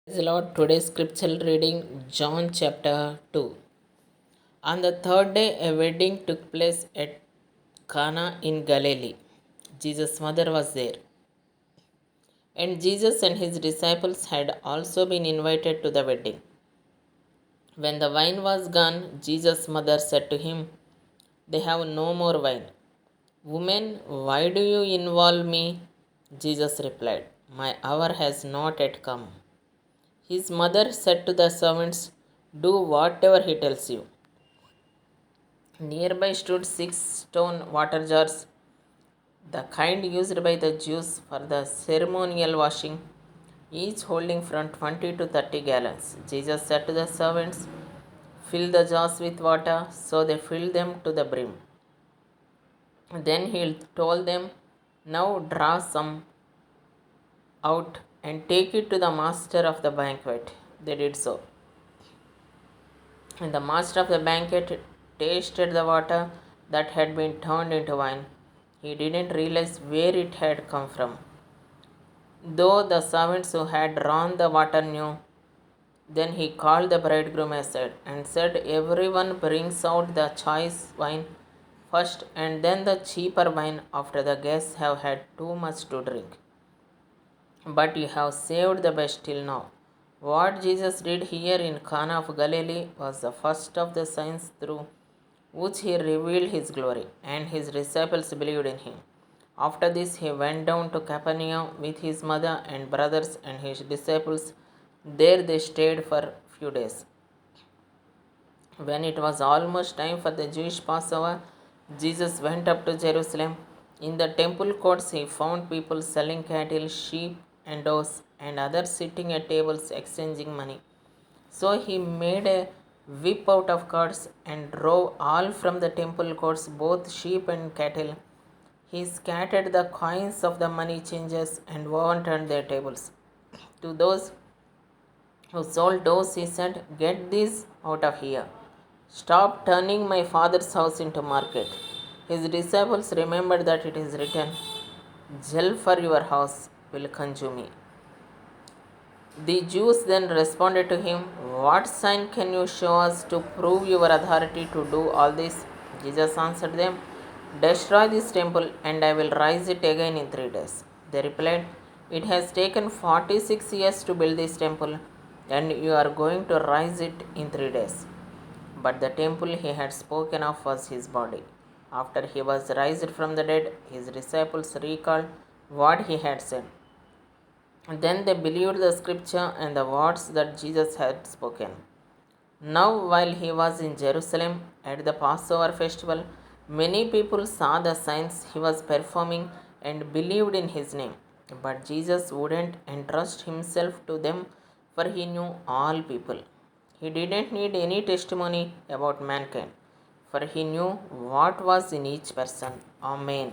Praise the Lord. Today's scriptural reading, John chapter 2. On the third day, a wedding took place at Cana in Galilee. Jesus' mother was there, and Jesus and his disciples had also been invited to the wedding. When the wine was gone, Jesus' mother said to him, "They have no more wine." "Woman, why do you involve me?" Jesus replied, "My hour has not yet come." His mother said to the servants, "Do whatever he tells you." Nearby stood 6 stone water jars, the kind used by the Jews for the ceremonial washing, each holding from 20 to 30 gallons. Jesus said to the servants, "Fill the jars with water." So they filled them to the brim. Then he told them, "Now draw some out and take it to the master of the banquet." They did so. And the master of the banquet tasted the water that had been turned into wine. He didn't realize where it had come from, though the servants who had drawn the water knew. Then he called the bridegroom aside and said, "Everyone brings out the choice wine first, and then the cheaper wine after the guests have had too much to drink. But you have saved the best till now." What Jesus did here in Cana of Galilee was the first of the signs through which he revealed his glory, and his disciples believed in him. After this, he went down to Capernaum with his mother and brothers and his disciples. There they stayed for a few days. When it was almost time for the Jewish Passover, Jesus went up to Jerusalem. In the temple courts, he found people selling cattle, sheep, and doves, and others sitting at tables exchanging money. So he made a whip out of cords and drove all from the temple courts, both sheep and cattle. He scattered the coins of the money changers and overturned their tables. To those who sold doves, he said, "Get these out of here. Stop turning my father's house into market." His disciples remembered that it is written, "Zeal for your house will consume me." The Jews then responded to him, "What sign can you show us to prove your authority to do all this?" Jesus answered them, "Destroy this temple, and I will rise it again in 3 days." They replied, "It has taken 46 years to build this temple, and you are going to rise it in 3 days." But the temple he had spoken of was his body. After he was raised from the dead, his disciples recalled what he had said. Then they believed the scripture and the words that Jesus had spoken. Now, while he was in Jerusalem at the Passover festival, many people saw the signs he was performing and believed in his name. But Jesus wouldn't entrust himself to them, for he knew all people. He didn't need any testimony about mankind, for he knew what was in each person. Amen.